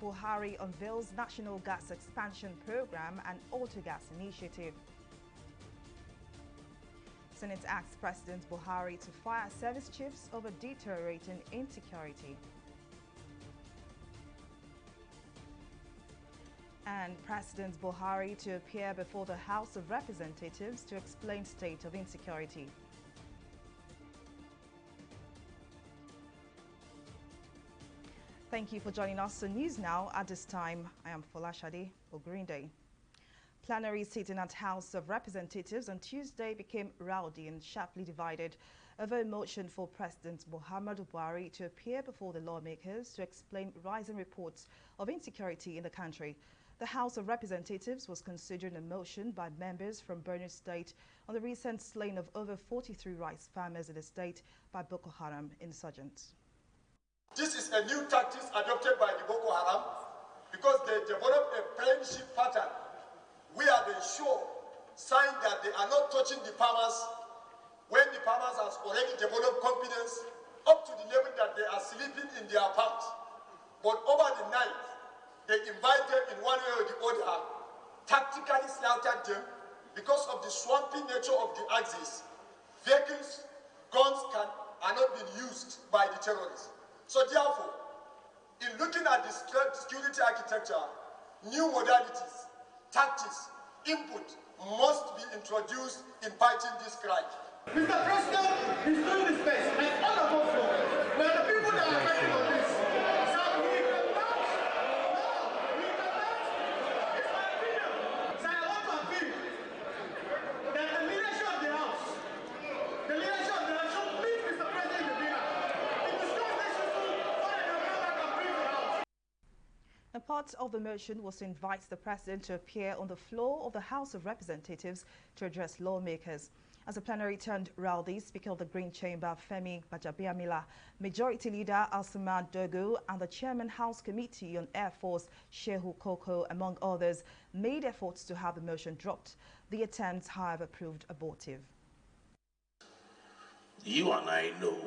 Buhari unveils National Gas Expansion Program and Auto Gas Initiative. Senate asks President Buhari to fire service chiefs over deteriorating insecurity. And President Buhari to appear before the House of Representatives to explain state of insecurity. Thank you for joining us on News Now. At this time, I am Folashade Ogurinde. Plenary sitting at House of Representatives on Tuesday became rowdy and sharply divided over a motion for President Muhammadu Buhari to appear before the lawmakers to explain rising reports of insecurity in the country. The House of Representatives was considering a motion by members from Borno State on the recent slaying of over 43 rice farmers in the state by Boko Haram insurgents. This is a new tactic adopted by the Boko Haram because they developed a friendship pattern where they show signs that they are not touching the farmers when the farmers have already developed confidence up to the level that they are sleeping in their farms. But over the night, they invited in one way or the other, tactically slaughtered them because of the swampy nature of the axis. Vehicles, guns are not being used by the terrorists. So therefore, in looking at the security architecture, new modalities, tactics, input must be introduced in fighting this crime. Mr. President is doing his best, and all of us know that the people that are fighting on this. So we cannot, it's my opinion. So I want to appeal that the leadership of the House should meet Mr. President in the dinner. A part of the motion was to invite the President to appear on the floor of the House of Representatives to address lawmakers. As the plenary turned rowdy, Speaker of the Green Chamber, Femi Gbajabiamila, Majority Leader Alsama Dogo, and the Chairman House Committee on Air Force, Shehu Koko, among others, made efforts to have the motion dropped. The attempts, however, proved abortive. You and I know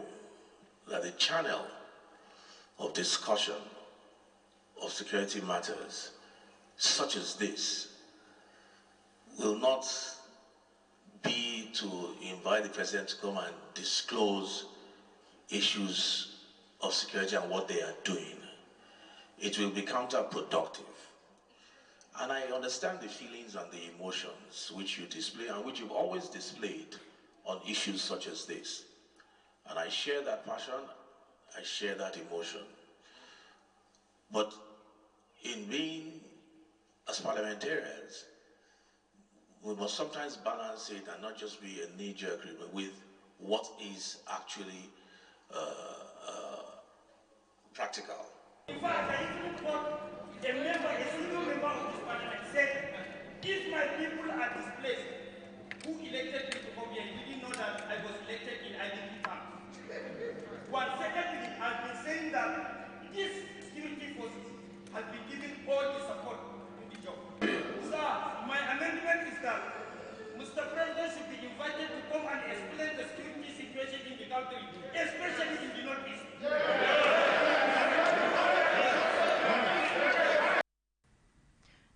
that the channel of discussion of security matters such as this will not be to invite the President to come and disclose issues of security and what they are doing. It will be counterproductive. And I understand the feelings and the emotions which you display and which you've always displayed on issues such as this. And I share that passion, I share that emotion. But in being, as parliamentarians, we must sometimes balance it and not just be a knee-jerk agreement with what is actually practical. In fact, I even got a single member of this parliament said, if my people are displaced, who elected me to come here, didn't know that I was elected in identity farm. One secondly, I've been saying that these security forces have been given all the support to the job. Sir, my amendment is that Mr. President should be invited to come and explain the security situation in the country, especially in the Northeast.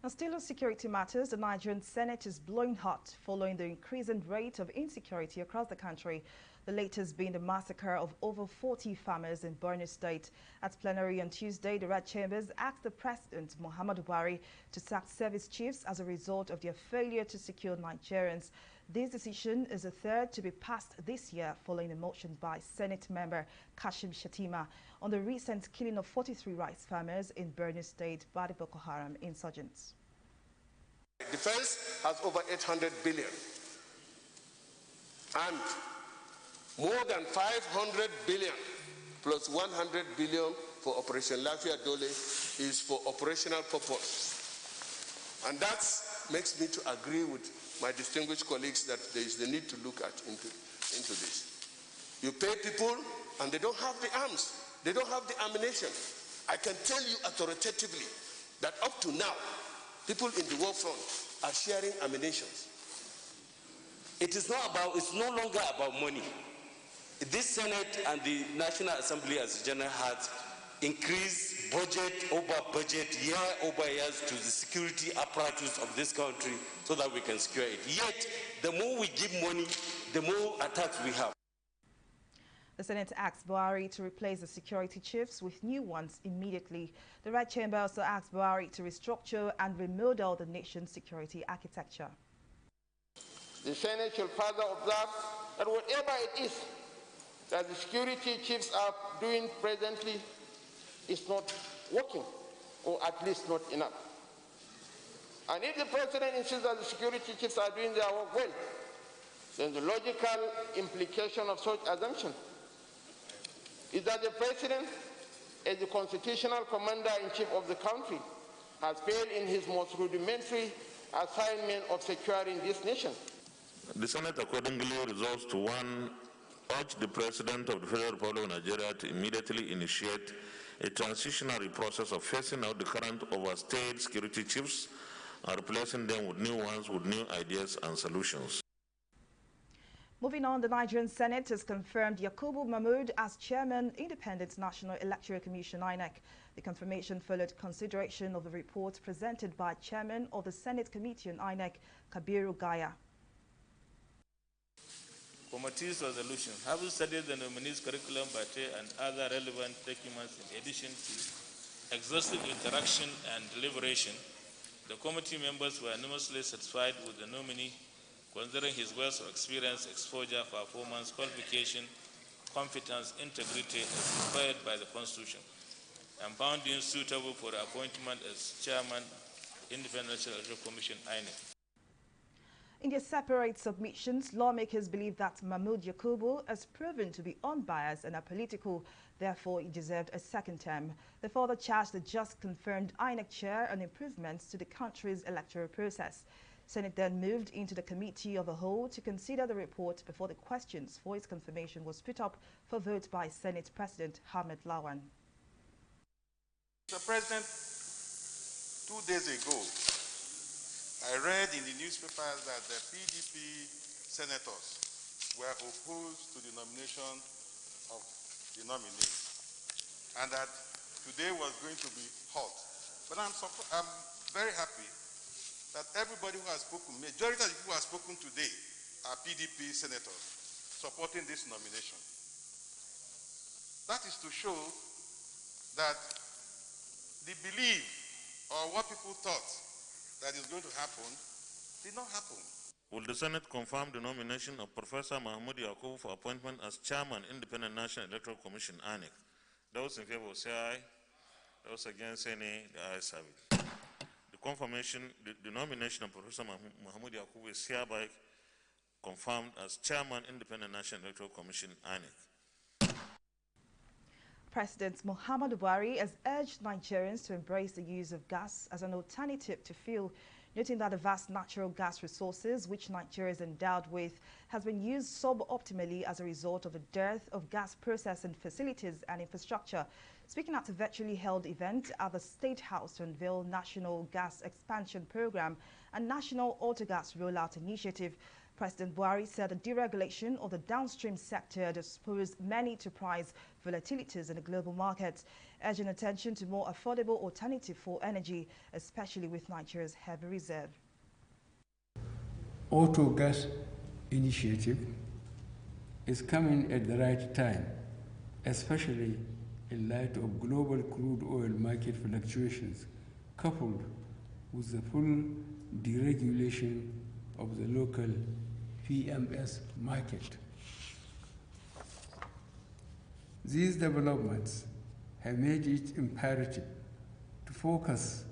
Now, still on security matters, the Nigerian Senate is blowing hot following the increasing rate of insecurity across the country. The latest being the massacre of over 40 farmers in Borno State. At plenary on Tuesday, the Red Chambers asked the President, Muhammadu Buhari, to sack service chiefs as a result of their failure to secure Nigerians. This decision is the third to be passed this year following a motion by Senate member Kashim Shettima on the recent killing of 43 rice farmers in Borno State by the Boko Haram insurgents. Defense has over 800 billion. And more than 500 billion plus 100 billion for Operation Lafia Dole is for operational purpose. And that makes me to agree with my distinguished colleagues that there is the need to look into this. You pay people and they don't have the arms, they don't have the ammunition. I can tell you authoritatively that up to now, people in the war front are sharing ammunition. It's no longer about money. This Senate and the National Assembly as general has increased budget over budget, year over years, to the security apparatus of this country so that we can secure it. Yet, the more we give money, the more attacks we have. The Senate asked Buhari to replace the security chiefs with new ones immediately. The Red Chamber also asked Buhari to restructure and remodel the nation's security architecture. The Senate shall further observe that whatever it is that the security chiefs are doing presently is not working, or at least not enough. And if the President insists that the security chiefs are doing their work well, then the logical implication of such assumption is that the President, as the constitutional commander-in-chief of the country, has failed in his most rudimentary assignment of securing this nation. The Senate accordingly resolves to 1, urge the President of the Federal Republic of Nigeria to immediately initiate a transitionary process of phasing out the current overstayed security chiefs and replacing them with new ones with new ideas and solutions. Moving on, the Nigerian Senate has confirmed Yakubu Mahmood as Chairman, Independent National Electoral Commission, Inec. The confirmation followed consideration of the report presented by Chairman of the Senate Committee on Inec, Kabiru Gaya. Committee's resolution, having studied the nominee's curriculum vitae and other relevant documents in addition to exhaustive interaction and deliberation, the committee members were unanimously satisfied with the nominee, considering his wealth of experience, exposure, performance, qualification, competence, integrity as required by the Constitution, and found him suitable for the appointment as Chairman, Independent National Electoral Commission, INEC. In their separate submissions, lawmakers believe that Mahmood Yakubu has proven to be unbiased and apolitical, therefore he deserved a second term. They further charged the just confirmed INEC chair on improvements to the country's electoral process. Senate then moved into the committee of the whole to consider the report before the questions for its confirmation was put up for vote by Senate President Ahmed Lawan. Mr. President, 2 days ago, I read in the newspapers that the PDP senators were opposed to the nomination of the nominee, and that today was going to be hot. But I'm very happy that everybody who has spoken, majority of the people who have spoken today are PDP senators supporting this nomination. That is to show that the belief or what people thought that is going to happen did not happen. Will the Senate confirm the nomination of Professor Mahmood Yakubu for appointment as Chairman, Independent National Electoral Commission, INEC? Those in favor say aye. Those against say nay. The ayes have it. The confirmation, the nomination of Professor Mahmood Yakubu is hereby confirmed as Chairman, Independent National Electoral Commission, INEC. President Muhammadu Buhari has urged Nigerians to embrace the use of gas as an alternative to fuel, noting that the vast natural gas resources which Nigeria is endowed with has been used suboptimally as a result of a dearth of gas processing facilities and infrastructure. Speaking at a virtually held event at the State House to unveil National Gas Expansion Program and National Autogas Rollout Initiative, President Buhari said the deregulation of the downstream sector had exposed many to price volatilities in the global market, urging attention to more affordable alternative for energy, especially with Nigeria's heavy reserve. Auto gas initiative is coming at the right time, especially in light of global crude oil market fluctuations, coupled with the full deregulation of the local PMS market. These developments have made it imperative to focus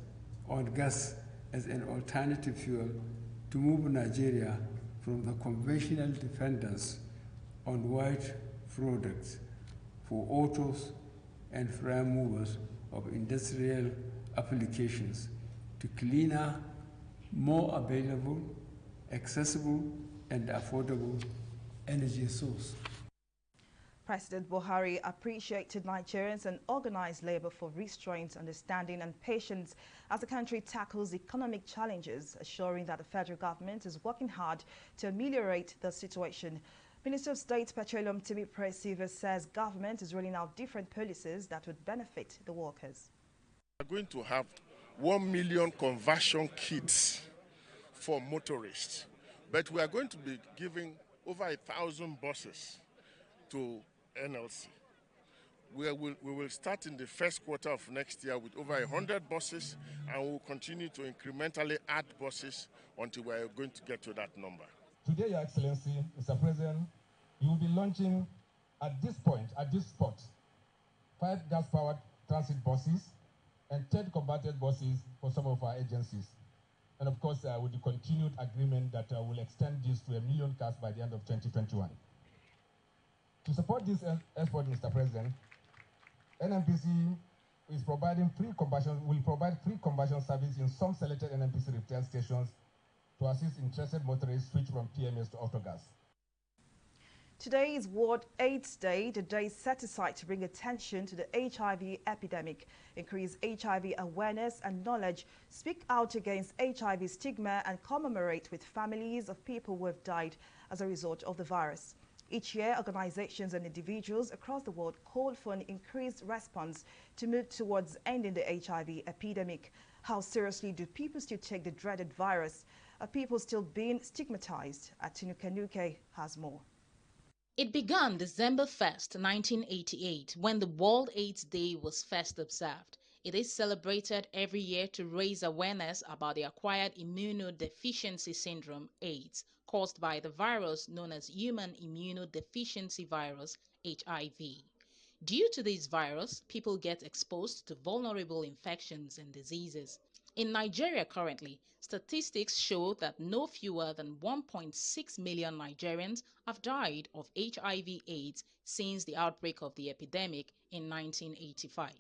on gas as an alternative fuel to move Nigeria from the conventional dependence on white products for autos and prime movers of industrial applications to cleaner, more available, accessible, and affordable energy source. President Buhari appreciated Nigerians and organized labor for restraint, understanding and patience as the country tackles economic challenges, assuring that the federal government is working hard to ameliorate the situation. Minister of State Petroleum TV360 says government is rolling out different policies that would benefit the workers. We're going to have 1 million conversion kits for motorists, but we are going to be giving over 1,000 buses to NLC. We will start in the first quarter of next year with over 100 buses, and we'll continue to incrementally add buses until we are going to get to that number. Today, Your Excellency, Mr. President, you will be launching at this spot, 5 gas-powered transit buses and 10 converted buses for some of our agencies. And of course, with the continued agreement that will extend this to 1 million cars by the end of 2021. To support this effort, Mr. President, NNPC will provide free conversion service in some selected NNPC retail stations to assist interested motorists switch from PMS to autogas. Today is World AIDS Day, the day set aside to bring attention to the HIV epidemic, increase HIV awareness and knowledge, speak out against HIV stigma, and commemorate with families of people who have died as a result of the virus. Each year, organizations and individuals across the world call for an increased response to move towards ending the HIV epidemic. How seriously do people still take the dreaded virus? Are people still being stigmatized? Atinuke has more. It began December 1st, 1988, when the World AIDS Day was first observed. It is celebrated every year to raise awareness about the acquired immunodeficiency syndrome, AIDS, caused by the virus known as human immunodeficiency virus, HIV. Due to this virus, people get exposed to vulnerable infections and diseases. In Nigeria currently, statistics show that no fewer than 1.6 million Nigerians have died of HIV/AIDS since the outbreak of the epidemic in 1985.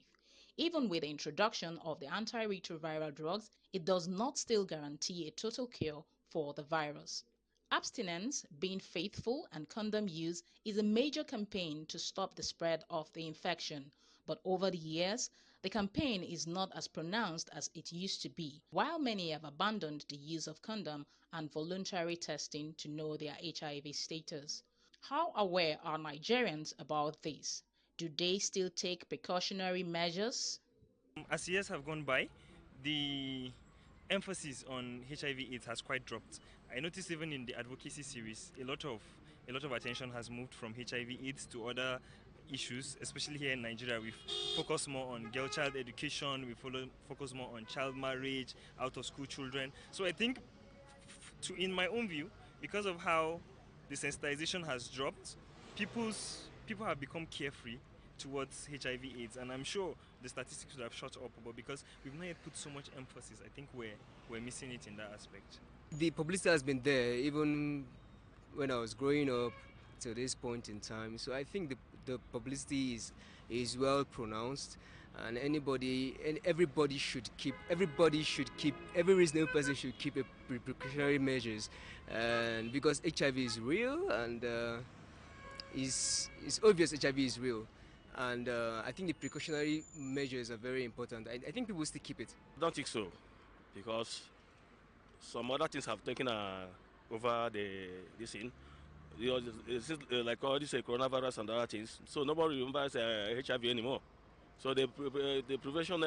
Even with the introduction of the antiretroviral drugs, it does not still guarantee a total cure for the virus. Abstinence, being faithful, and condom use is a major campaign to stop the spread of the infection. But over the years, the campaign is not as pronounced as it used to be, while many have abandoned the use of condom and voluntary testing to know their HIV status. How aware are Nigerians about this? Do they still take precautionary measures? As years have gone by, the emphasis on HIV/AIDS has quite dropped. I noticed even in the advocacy series, a lot of attention has moved from HIV/AIDS to other issues, especially here in Nigeria. We focus more on girl-child education, we focus more on child marriage, out-of-school children. So I think, in my own view, because of how the sensitization has dropped, people have become carefree towards HIV/AIDS, and I'm sure the statistics would have shot up, but because we've not yet put so much emphasis, I think we're missing it in that aspect. The publicity has been there even when I was growing up to this point in time, so I think the publicity is well pronounced, and every reasonable person should keep precautionary measures, and because HIV is real, and it's obvious HIV is real. And I think the precautionary measures are very important. I think people still keep it. I don't think so, because some other things have taken over this thing. It's like all this coronavirus and other things. So nobody remembers HIV anymore. So the prevention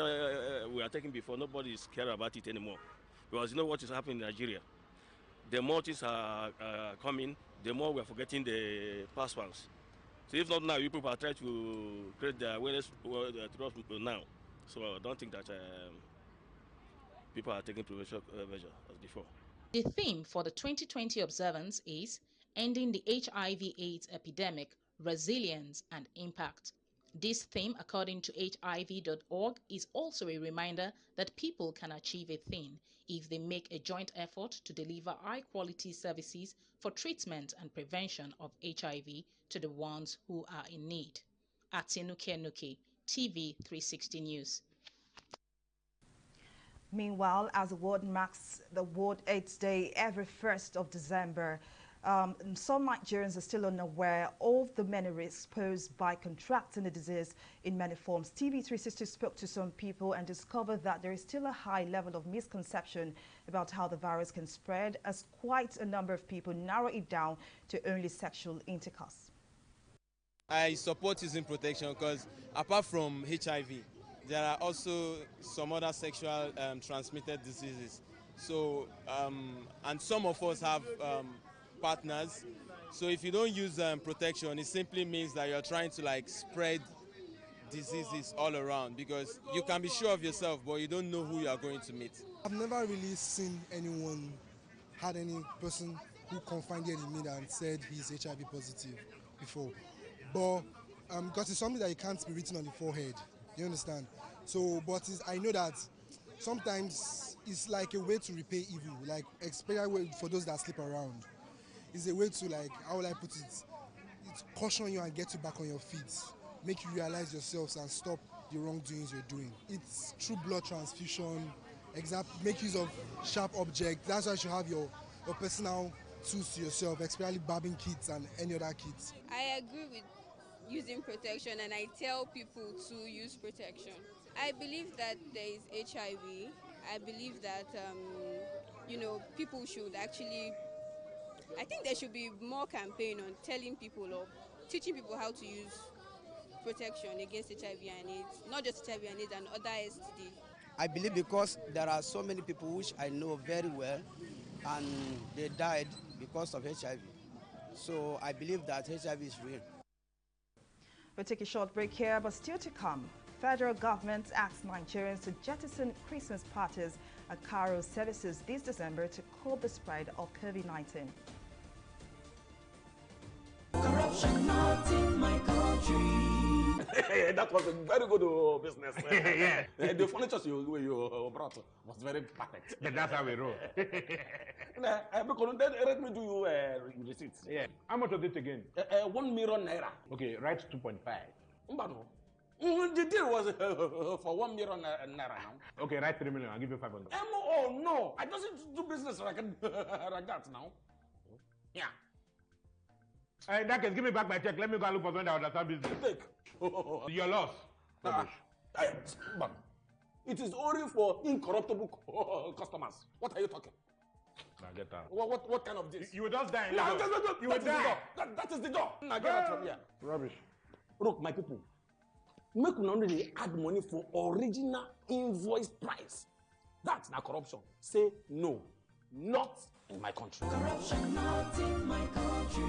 we are taking before, nobody is care about it anymore. Because you know what is happening in Nigeria. The more things are coming, the more we are forgetting the past ones. So if not now, you people are trying to create the awareness now. So I don't think that people are taking prevention measures as before. The theme for the 2020 observance is Ending the HIV/AIDS Epidemic, Resilience and Impact. This theme, according to HIV.org, is also a reminder that people can achieve a thing if they make a joint effort to deliver high-quality services for treatment and prevention of HIV to the ones who are in need. Atinuke, TV360 News. Meanwhile, as the world marks the World AIDS Day every 1st of December, some Nigerians are still unaware of the many risks posed by contracting the disease in many forms. TV360 spoke to some people and discovered that there is still a high level of misconception about how the virus can spread, as quite a number of people narrow it down to only sexual intercourse. I support using protection because apart from HIV, there are also some other sexual transmitted diseases. So, and some of us have partners. So if you don't use protection, it simply means that you're trying to like spread diseases all around, because you can be sure of yourself, but you don't know who you are going to meet. I've never really seen anyone, had any person who confided in me and said he's HIV positive before. But because it's something that you can't be written on the forehead, you understand? So, but I know that sometimes it's like a way to repay evil, like especially for those that sleep around. It's a way to, like, how will I put it? It's caution you and get you back on your feet, make you realize yourselves and stop the wrongdoings you're doing. It's through blood transfusion, make use of sharp objects. That's why you should have your personal tools to yourself, especially barbing kits and any other kits. I agree with using protection, and I tell people to use protection. I believe that there is HIV. I believe that, people should actually, I think there should be more campaign on telling people or teaching people how to use protection against HIV and AIDS, not just HIV and AIDS, and other STD. I believe because there are so many people which I know very well and they died because of HIV. So I believe that HIV is real. We'll take a short break here, but still to come. Federal government asks Nigerians to jettison Christmas parties and carol services this December to curb the spread of COVID-19. Corruption not in my country. That was a very good business. Yeah. The furniture you brought was very perfect. But that's how we roll. Because then let me do you receipts. Yeah. How much was it again? 1 million naira. Okay, write 2.5. The deal was for 1 million naira now. Okay, write 3 million. I'll give you 500. Oh no, I don't do business like that now. Yeah. In that case, give me back my check. Let me go and look for someone that understand business. Take. Your loss. It is only for incorruptible customers. What are you talking? Now get out. What kind of this? You will just die. No, you will die. That is the door. Now get out from here. Rubbish. Look, my people, make we not really add money for original invoice price. That's not corruption. Say no, not in my country. Corruption not in my country.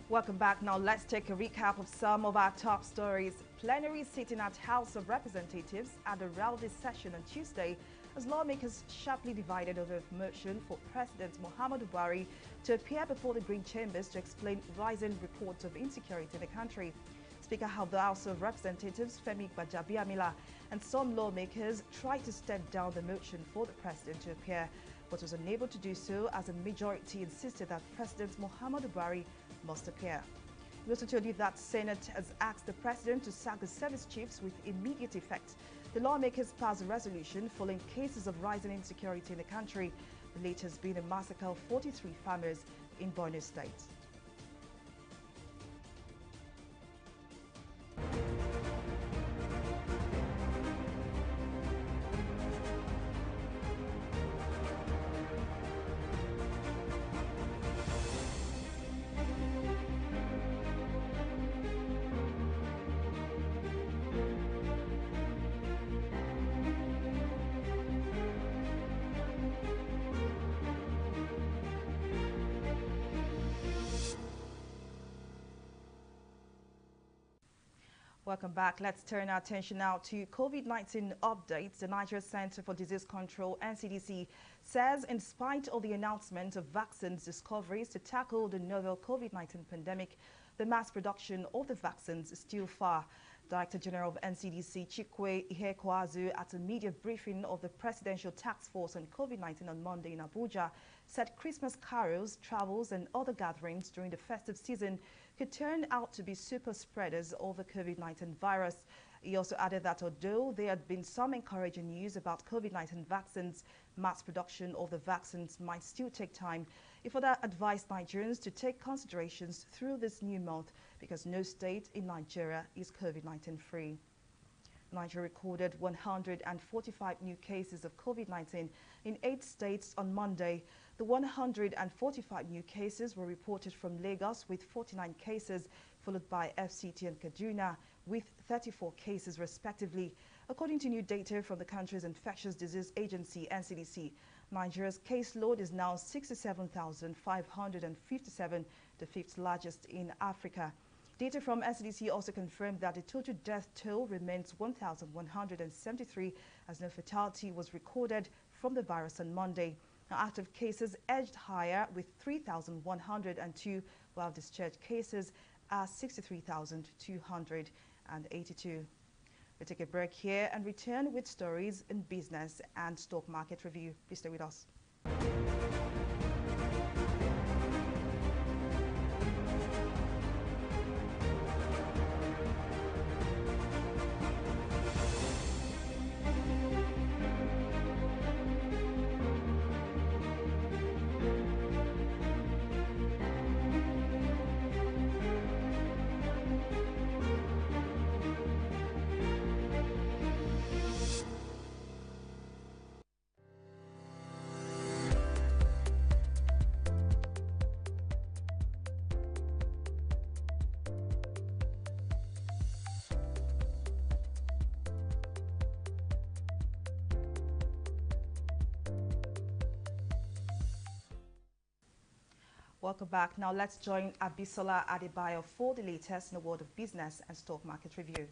Welcome back. Now let's take a recap of some of our top stories. Plenary sitting at House of Representatives at a rowdy session on Tuesday as lawmakers sharply divided over a motion for President Muhammadu Buhari to appear before the Green Chambers to explain rising reports of insecurity in the country. Speaker of the House of Representatives, Femi Gbajabiamila, and some lawmakers tried to step down the motion for the president to appear, but was unable to do so as a majority insisted that President Muhammadu Buhari must appear. We also told you that Senate has asked the president to sack the service chiefs with immediate effect. The lawmakers passed a resolution following cases of rising insecurity in the country, the latest being a massacre of 43 farmers in Borno State. Welcome back. Let's turn our attention now to COVID-19 updates. The Nigeria Center for Disease Control, NCDC, says in spite of the announcement of vaccines discoveries to tackle the novel COVID-19 pandemic, the mass production of the vaccines is still far. Director General of NCDC, Chikwe Ihekwazu, at a media briefing of the Presidential Task Force on COVID-19 on Monday in Abuja, said Christmas carols, travels and other gatherings during the festive season could turn out to be super spreaders of the COVID-19 virus. He also added that although there had been some encouraging news about COVID-19 vaccines, mass production of the vaccines might still take time. He further advised Nigerians to take considerations through this new month because no state in Nigeria is COVID-19 free. Nigeria recorded 145 new cases of COVID-19 in 8 states on Monday. The 145 new cases were reported from Lagos with 49 cases, followed by FCT and Kaduna with 34 cases respectively. According to new data from the country's infectious disease agency, NCDC, Nigeria's caseload is now 67,557, the fifth largest in Africa. Data from NCDC also confirmed that the total death toll remains 1,173 as no fatality was recorded from the virus on Monday. Now, active cases edged higher with 3,102, while discharged cases are 63,282. We'll take a break here and return with stories in business and stock market review. Please stay with us. Welcome back. Now let's join Abisola Adebayo for the latest in the world of business and stock market review.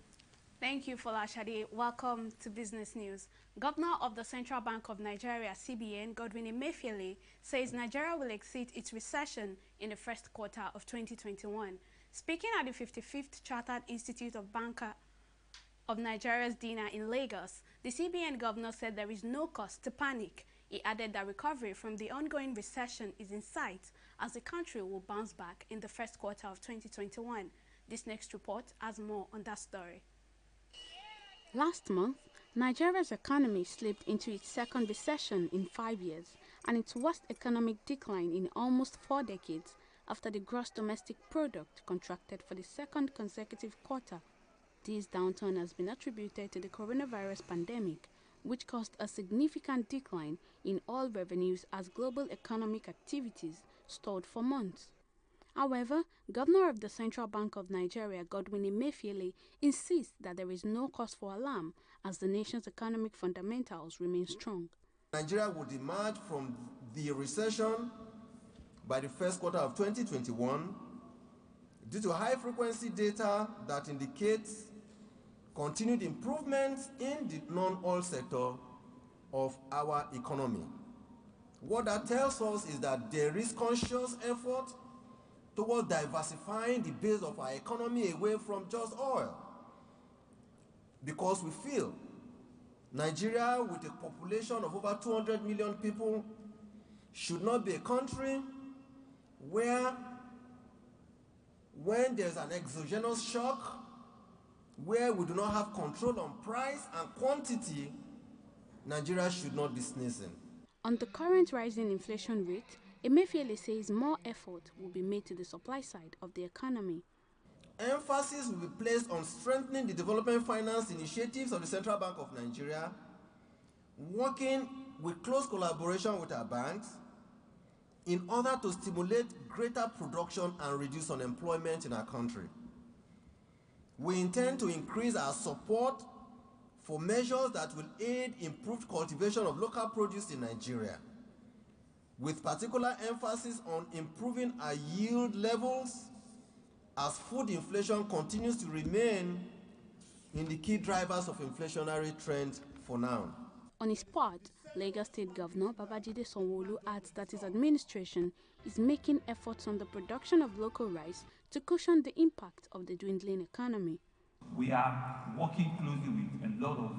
Thank you, Folashade. Welcome to Business News. Governor of the Central Bank of Nigeria, CBN, Godwin Emefiele, says Nigeria will exit its recession in the first quarter of 2021. Speaking at the 55th Chartered Institute of Banker of Nigeria's dinner in Lagos, the CBN governor said there is no cause to panic. He added that recovery from the ongoing recession is in sight as the country will bounce back in the first quarter of 2021. This next report has more on that story. Last month, Nigeria's economy slipped into its second recession in 5 years and its worst economic decline in almost 4 decades after the gross domestic product contracted for the second consecutive quarter. This downturn has been attributed to the coronavirus pandemic, which caused a significant decline in all revenues as global economic activities stalled for months. However, Governor of the Central Bank of Nigeria, Godwin Emefiele, insists that there is no cause for alarm as the nation's economic fundamentals remain strong. Nigeria would emerge from the recession by the first quarter of 2021 due to high-frequency data that indicates continued improvements in the non-oil sector of our economy. What that tells us is that there is conscious effort towards diversifying the base of our economy away from just oil. Because we feel Nigeria, with a population of over 200 million people, should not be a country where, when there's an exogenous shock, where we do not have control on price and quantity, Nigeria should not be sneezing. On the current rising inflation rate, Emefiele says more effort will be made to the supply side of the economy. Emphasis will be placed on strengthening the development finance initiatives of the Central Bank of Nigeria, working with close collaboration with our banks in order to stimulate greater production and reduce unemployment in our country. We intend to increase our support for measures that will aid improved cultivation of local produce in Nigeria, with particular emphasis on improving our yield levels as food inflation continues to remain in the key drivers of inflationary trends for now. On his part, Lagos State Governor Babajide Sanwo-Olu adds that his administration is making efforts on the production of local rice to cushion the impact of the dwindling economy. We are working closely with a lot of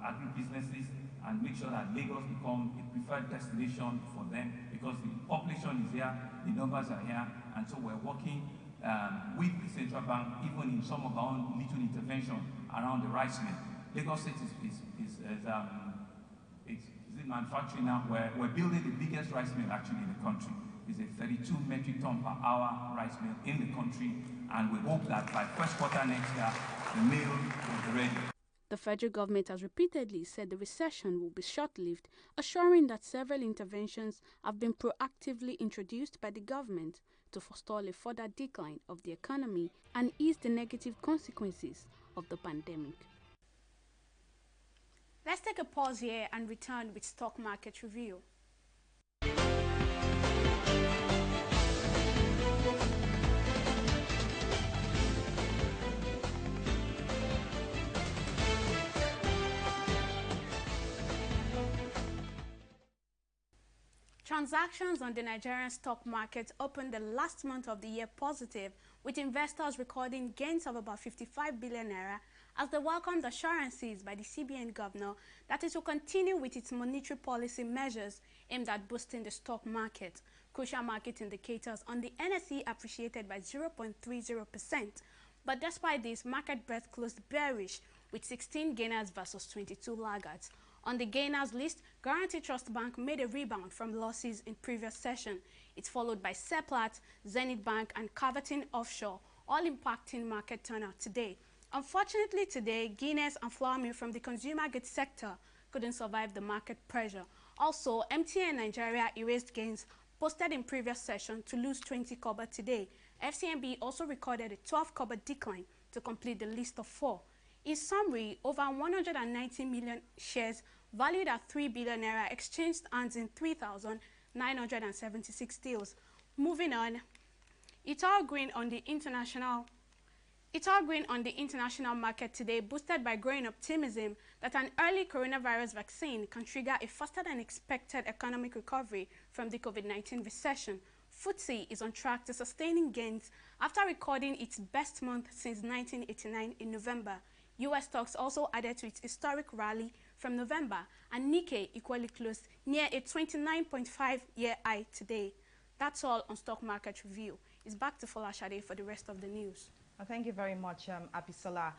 agribusinesses and make sure that Lagos become a preferred destination for them because the population is here, the numbers are here, and so we're working with the central bank, even in some of our own little intervention around the rice mill. Lagos State is manufacturing now. We're building the biggest rice mill actually in the country. It's a 32 metric ton per hour rice mill in the country, and we hope that by first quarter next year, the mill will be ready. The federal government has repeatedly said the recession will be short-lived, assuring that several interventions have been proactively introduced by the government to forestall a further decline of the economy and ease the negative consequences of the pandemic. Let's take a pause here and return with stock market review. Transactions on the Nigerian stock market opened the last month of the year positive, with investors recording gains of about 55 billion naira as they welcomed assurances by the CBN governor that it will continue with its monetary policy measures aimed at boosting the stock market. Crucial market indicators on the NSE appreciated by 0.30%. But despite this, market breadth closed bearish with 16 gainers versus 22 laggards. On the gainers list, Guarantee Trust Bank made a rebound from losses in previous session. It's followed by Seplat, Zenith Bank and Caverton Offshore, all impacting market turnout today. Unfortunately today, Guinness and flour mill from the consumer goods sector couldn't survive the market pressure. Also, MTN Nigeria erased gains posted in previous session to lose 20 kobo today. FCMB also recorded a 12 kobo decline to complete the list of 4. In summary, over 190 million shares valued at 3 billion naira exchanged hands in 3,976 deals. Moving on, it's all green on the international market today, boosted by growing optimism that an early coronavirus vaccine can trigger a faster than expected economic recovery from the COVID-19 recession. FTSE is on track to sustaining gains after recording its best month since 1989 in November. US stocks also added to its historic rally from November, and Nikkei equally closed near a 29.5-year high today. That's all on Stock Market Review. It's back to Folashade for the rest of the news. Thank you very much, Abisola.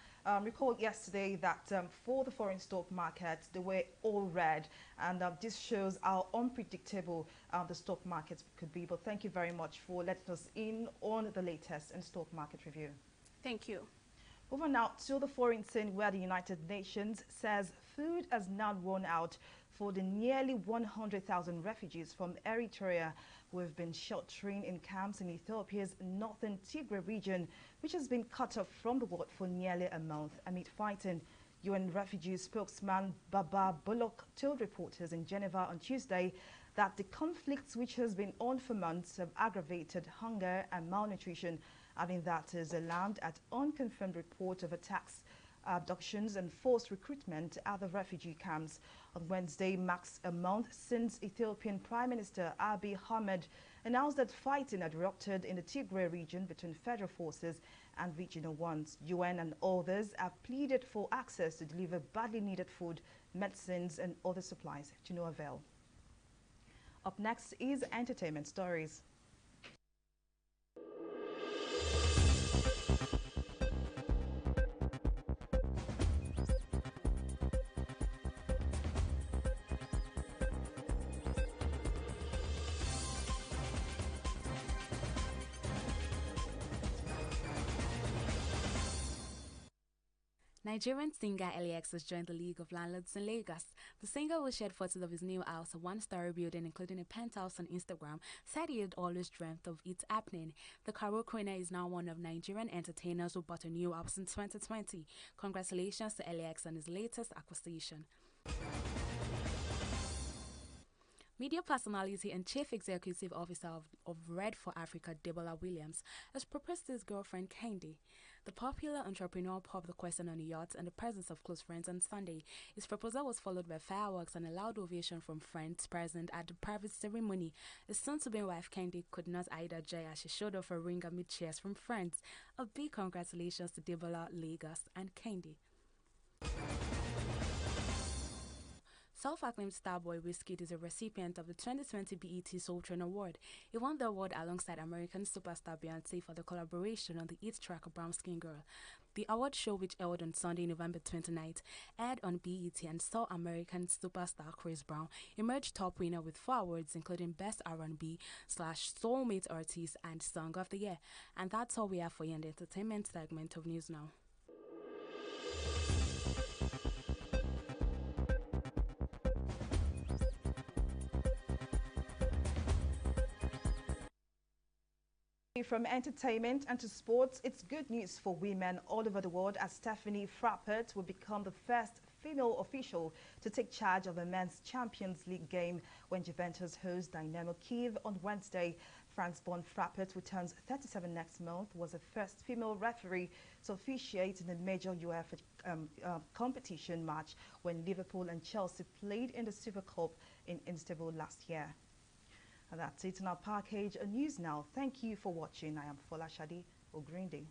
Recalled yesterday that for the foreign stock markets, they were all red, and this shows how unpredictable the stock markets could be. But thank you very much for letting us in on the latest in Stock Market Review. Thank you. Moving now to the foreign scene, where the United Nations says food has now run out for the nearly 100,000 refugees from Eritrea who have been sheltering in camps in Ethiopia's northern Tigray region, which has been cut off from the world for nearly a month amid fighting. UN refugee spokesman Baba Bullock told reporters in Geneva on Tuesday that the conflicts, which has been on for months, have aggravated hunger and malnutrition, adding that is alarmed at unconfirmed reports of attacks, abductions and forced recruitment at the refugee camps. On Wednesday marks a month since Ethiopian Prime Minister Abiy Ahmed announced that fighting had erupted in the Tigray region between federal forces and regional ones. UN and others have pleaded for access to deliver badly needed food, medicines and other supplies to no avail. Up next is entertainment stories. Nigerian singer Lex has joined the League of Landlords in Lagos. The singer, who shared photos of his new house, a one-story building including a penthouse on Instagram, said he had always dreamt of it happening. The karaoke winner is now one of Nigerian entertainers who bought a new house in 2020. Congratulations to Lex on his latest acquisition. Media personality and Chief Executive Officer of Red for Africa, Debola Williams, has proposed to his girlfriend Kendi. The popular entrepreneur popped the question on a yacht in the presence of close friends on Sunday. His proposal was followed by fireworks and a loud ovation from friends present at the private ceremony. His soon-to-be wife Kendi could not hide her joy as she showed off her ring amid cheers from friends. A big congratulations to Debola, Lagos, and Kendi. Self-acclaimed starboy Wizkid is a recipient of the 2020 BET Soul Train Award. He won the award alongside American superstar Beyonce for the collaboration on the hit track Brown Skin Girl. The award show, which held on Sunday, November 29th, aired on BET and saw American superstar Chris Brown emerge top winner with 4 awards, including Best R&B/Soulmate Artist and Song of the Year. And that's all we have for you in the entertainment segment of News Now. From entertainment and to sports, it's good news for women all over the world as Stephanie Frappert will become the first female official to take charge of a men's Champions League game when Juventus hosts Dynamo Kiev on Wednesday. France-born Frappert, who turns 37 next month, was the first female referee to officiate in a major UEFA competition match when Liverpool and Chelsea played in the Super Cup in Istanbul last year. And that's it in our package of news now. Thank you for watching. I am Fola Shadi Ogrindi.